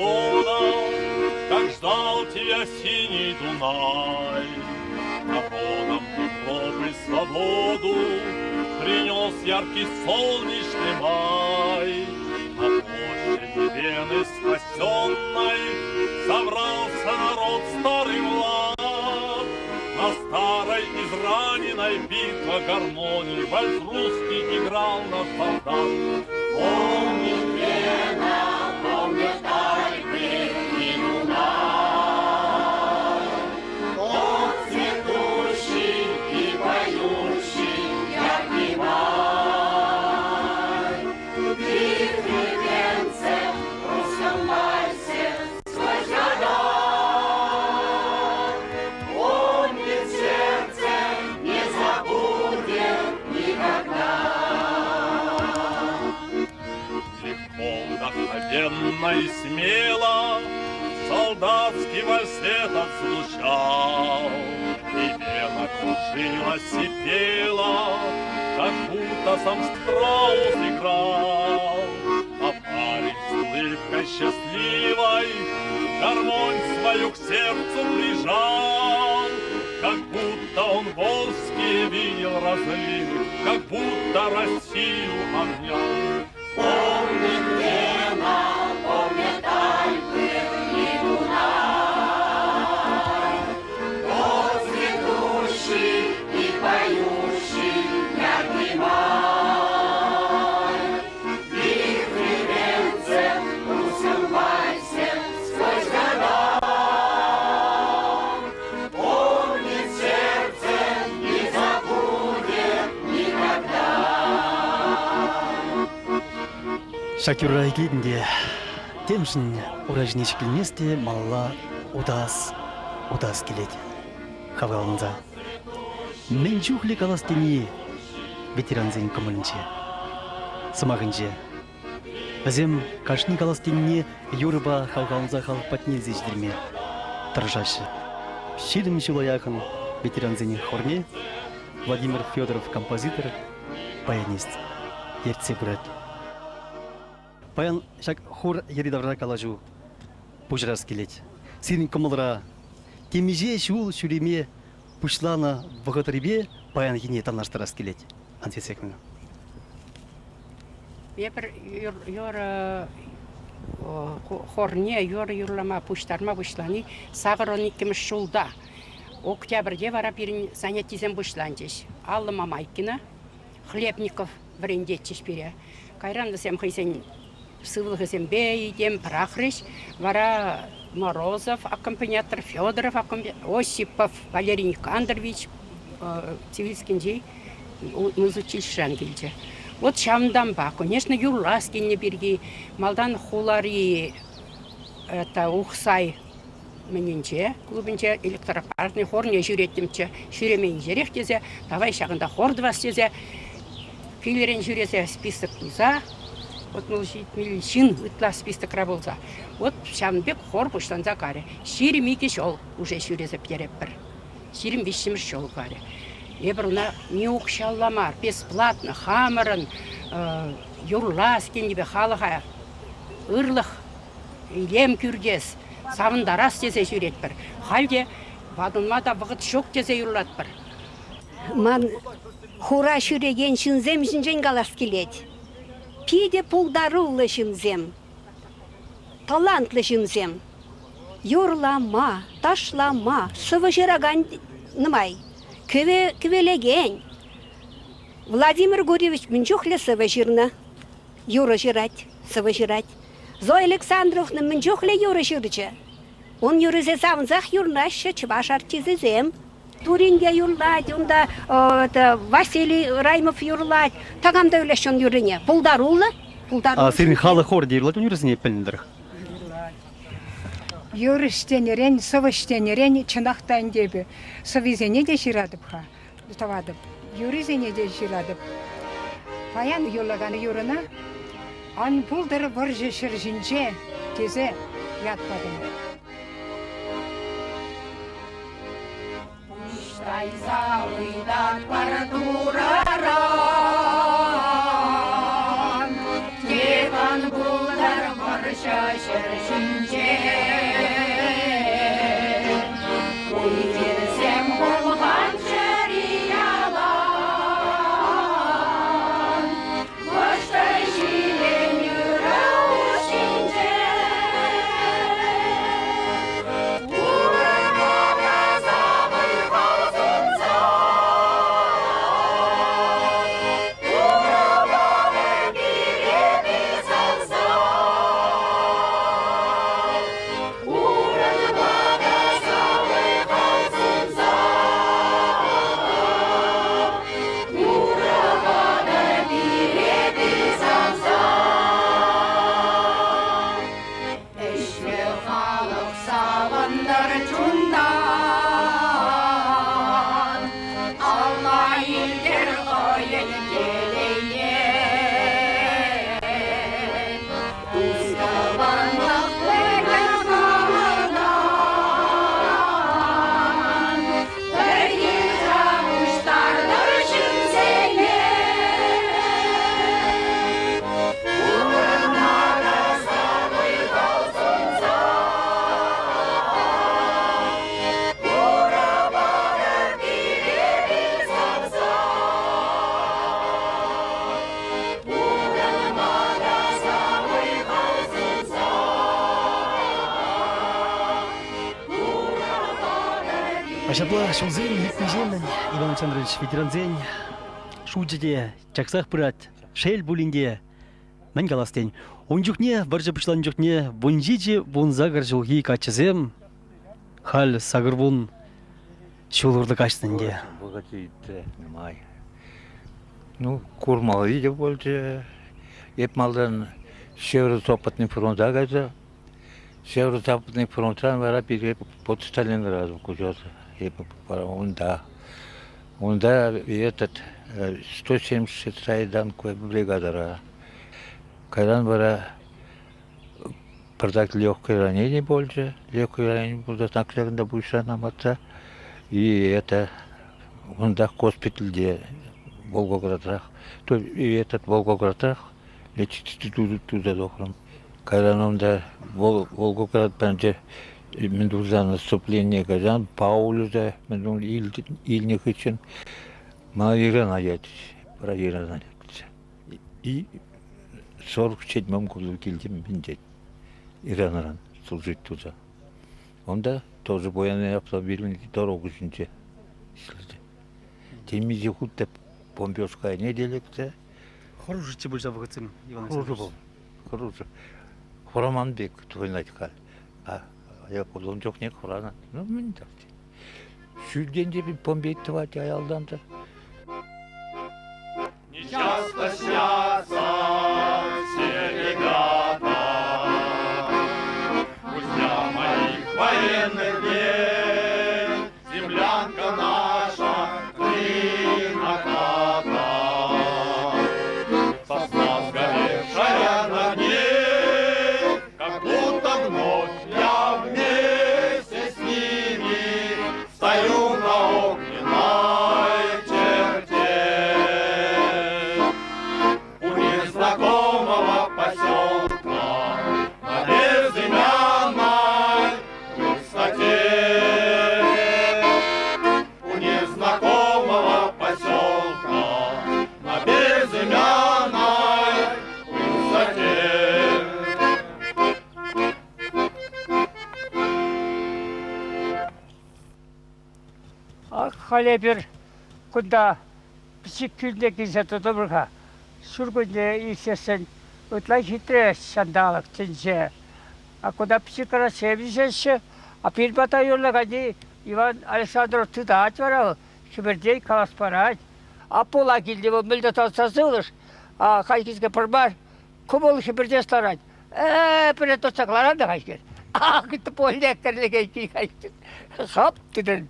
года, как ждал тебя синий Дунай. Народам Европы свободу принес яркий солнечный май. На площади Вены спасенной собрался народ старый млад. На старой израненной битва гармонии вальс русский играл наш солдат. Помнит Вена, помнит Альпы и Дунай. Тот цветущий и поющий яркий май. В их венце, в русском вальсе свой задай. Помнит сердце, не забудет никогда. Вдохновенно и смело солдатский вальс этот звучал, и Вена кружилась и пела, как будто сам Штраус играл. А парень с улыбкой счастливой гармонь свою к сердцу прижал, как будто он волжские видел разливы, как будто Россию обнял. Помнит Вена, помнит Альпы и Дунай. Тот цветущий и поющий яркий май. В их венце, в русском вальсе сквозь года. Помнит сердце, не забудет никогда. Шакюрай келгенде темшін уражне шекілместе малла удас келеді. Хавалынза. Мен чухли каластыни ветеранзен көмілінше. Сымағынже. Бізем кашни каластыни юрба хавалынза халық патнелзе ждірме. Тұржашы. Шидім жылы яқын ветеранзен хорне Владимир Федоров композитор, баянист. Ертсе көрет. Паян шак хор еридавра калажу пужрас келет. Сирин комылра темеже шул шуреме пушлана вғытребе паян ене танаштырас келет. Антисекмін. Бепір хорне юрлама пуштарма пушлани сағырон иккіміш шулда. Октябрьде вара пирин занятизем пушланчеш. Аллы Мамайкина, Хлебников врендетчеш пире. Кайран десем хейсен сывылғысем бейдем прахрыш, вара Морозов, аккомпаниатор Федоров, Осипов, Валерий Никандрович, Цивильский музычишан келче. Вот шамдамба, конечно, Юрласкин не берги, Малдан Хулари, это Ухсай, мененче, клубинче, электропарный хор не жүреттімче, жүремен жерек дезе, давай шағында хордвас дезе, филерен жүресе список за. Вот мы шин ütla список работа. Вот шамбек хор пуштанза каре. Ширим ике шол уже шүрезеп тереппір. Ширим вишім шол каре. Ебруна миук шалламар, бесплатно, хамырын, юрласкен дебе халыға ырлық, илем күргес, савындарас десе жүретпір. Халде бадынма да бұғыт шок десе юрлатпір. Ман хура шүреген шынзем жінжен қалас келеді. Пиде пулдарулы жынзем, талантлы жынзем. Юрлама, ташлама, сывы жыраган нымай, көвелеген. Владимир Гурьевич мінжухлі сывы жырны, юры жырать, сывы жырать. Зоя Александровна мінжухлі юры жырычы. Он юрызе савынзақ юрнашы чываш артизізем. Туринге юрлать, онда Василий Раймов юрлать. Тагамда өлешен юрыне. Пулдарулы? Сирин халы хор дейрлат университет піліндір. Юрыштенерен, сывыштенерен чынақтан дебі. Сывизене де жирадып ха. Тавадып. Юрызене де жирадып. Паян юрлаганы юрына. Ан пулдары бір жешір жінже тезе ятпадым. Пуштай залыдат бардураран, Теган булдар бір жешір жінже Hayırdır hayır geleyim. Ustavanlık veren ağadan, bir yıra kuşlardır şimseye. Ашапла шулзен ликмеженнен Иван Александрович ветеранзен шуджеде чаксах пырат шел булинде мен галастен онжукне баржа пучлан жукне бунжиджи бунзагар жылги качызем хал сагырбун шулурды качтынде. Богатейте май. Ну, курмалы деп болды. Еп малдан Северо-Западный фронта газа. Северо-Западный фронттан бара бир под Сталинградом кужосы. Еп бара онда этот 170-дан кой бригадара. Кайдан бара продать легкое ранение больше. Легкое ранение было так легко быстро наматься. И это онда госпитальде Волгоградах. То и этот Волгоградах лечить туда дохром. Когда он да Волгоград бенде Медуза наступление казан Паулюда Медун ильник için Маирана ятış. Para Irana ятış. И 47 году келдим мен Ираннан служить туда. Онда тоже военный автомобиль дорогу үшінші işledi. Temizlik hut деп бомбежкая неделекте. Хоружичи бульжа вагацим Иван Хуже Александрович. был. Хуже. Хораманбек тойлайткал. А я колон жоқ не хорана. Ну мен так. Шүлденде bir бомбейт вати аялданды. Нечасто снятся все ребята, пусть для моих военных дней землянка наша клиноката. Сосна сгоревшая на ней, как будто вновь я вместе с ними стою на огненной черте. У незнакомого поселка на безымянной высоте. У незнакомого поселка на безымянной высоте. Ак халебер куда псик күлде кисе тутубурга сүргүнде иксесен ытлай хитре шандалык тинже. А куда псикара себишеше а пирбата юрлагади Иван Александров тыдаать варал хибердей каласпарать. А пола килди бу милде тасасылыш. А хайкизге пырбар кубул хиберде старать. Перед тоцакларанда хайкер. А кыты поле керлеге ки хайкер. Хап тиден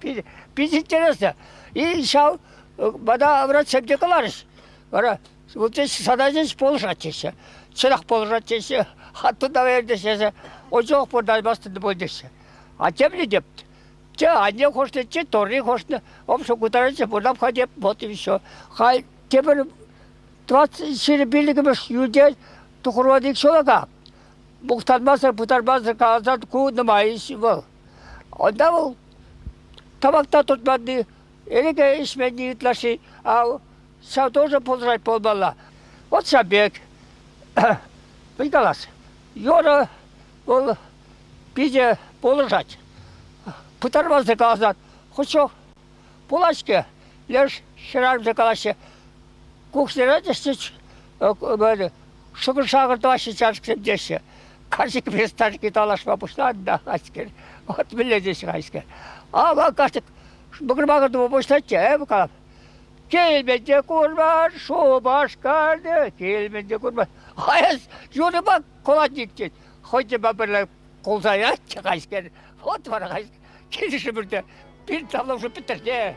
biz интересно. И шау бада врат себде каларыш. Вара вот здесь садазись полжатесе. Чылак полжатесе. Хаттуда вердесе. Ожок пордай бастыды болдесе. А темли депт. Че анне хошты, че торри хошты. Обшо кутарыше бурдап хадеп вот и все. Хай теперь 20 бирлигimiz yüldel tukurvadik şolaka. Muhtarmazır, putarmazır, kazan kuğunamayız bu. Onda bu tabakta tutmadı. Elike işmenli yutlaşı. Sağ тоже полжать полбала. Вот шабек. Приколас. Йора был биде полжать. Putarmazır kazan. Хочу пулашки. Лишь ширар закалаşı. Кухнера десять böyle şükür şakır doğaşı çalışkım deşe. Karşık bir starki dolaşma başladı da asker. Ot bileceğiz asker. Ama kaçtık. Bugün bakırdı bu başladı bakalım. Gelmedi kurban şu başkanı. Gelmedi kurban. Hayır yürü bak kolay dikecek. Hoca babırla kolzaya çık asker. Ot var asker. Kendisi burada bir tablo şu bitirdi.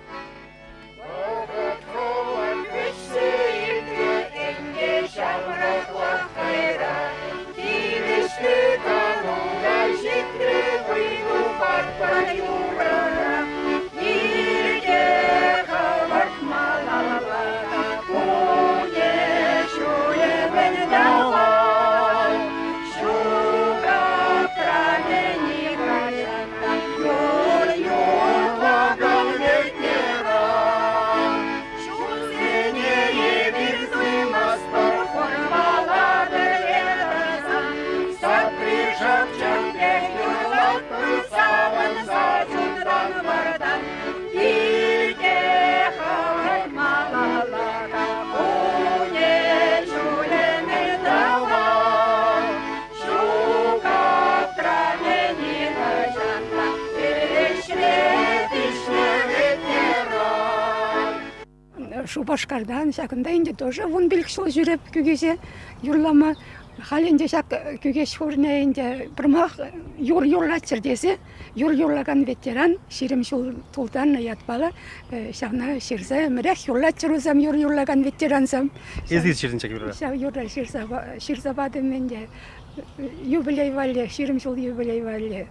Шубашкардан шакында инде тоже вон билкшыл жүреп күгесе юрлама халенде шак күгеш хорне инде бирмак юрлачыр десе юрлаган ветеран ширимшул тулдан ятпала шана ширсе мирек юрлачырсам юрлаган ветерансам Эзгиз ширинчек юра. юрда ширсабады менде юбилей вале ширимшул юбилей вале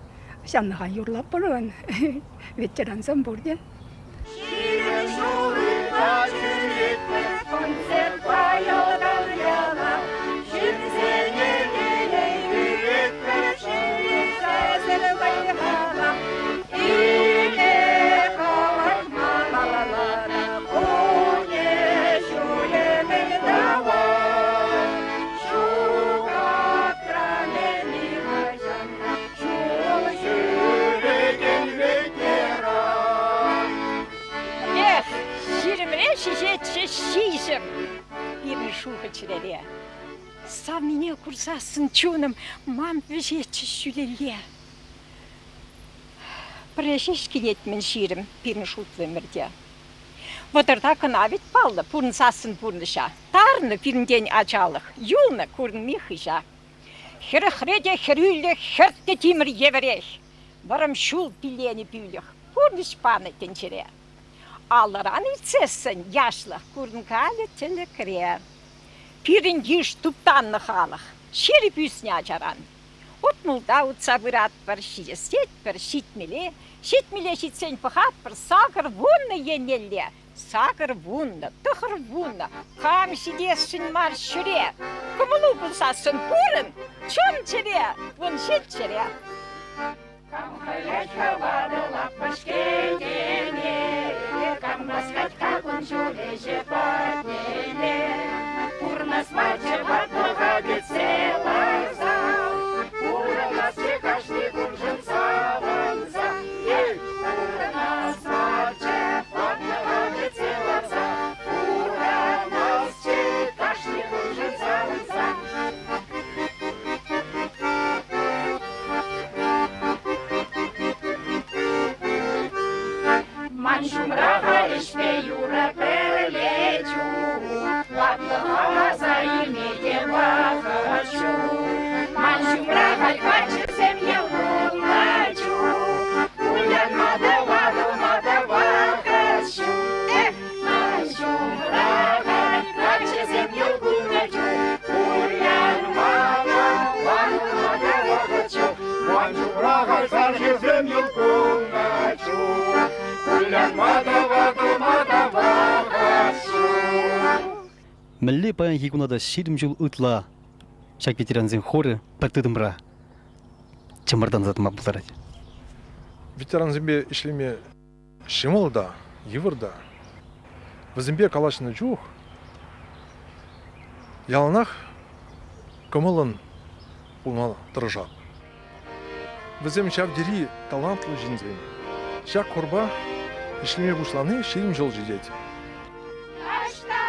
шанага юрлап барган ветерансам бурде. Шишем, бирни шухачреле. Сам меня курсасын чуным, мам вежечи шүлеле. Прешеш келетмен ширим, бирни шутлымырде. Вотырда кынавит палды, пурнсасын пурныша. Тарны пирнден ачалық, юлны курн михыша. Хірі-хіреде хірюлі, хіртті тимір еверех. Барым шул пилені пюліх, пурныш паны тенчере. Алларан içesin yaşlı kurnkali tülükre. Pirin yiş tuptanlı halık, şerip üstüne açaran. Otmulda utsa bir at bir şiset bir şitmile şitsen pıhat bir sakır vunna yenelle. Sakır vunna, tıhır vunna, kam şidesin mar şüre. Kumulu bulsasın purun, çom çere, vun şit çere. Камхаячка вадила пашкедене, камнаскать как он жулеже падене. Пурна смаче ватнаходит селаза, пурна стекашни кунжен саванза. Пурна смаче ватнаходит селаза, пурна стекашни кунжен саванза. Манчумраха ишпе юра перелечу, ладного за имеде хочу. Манчумраха хочу землю луначу, улян мадава хочу. Манчумраха хочу землю луначу, улян мадава хочу. Манчумраха хочу землю луначу. Мілле паян хикунада ширим жыл ұтла шак ветеранзен хоры піртідімра чымырдан затыма бұларады. Ветеранзембе ишлеме шимылда, евырда. Візімбе калашыны жух. Яланах көмілін ұлна тұржақ. Візім шавдері талантлы жинзен. Шак құрба ишлеме бұшланы ширим жыл жидет. Ашта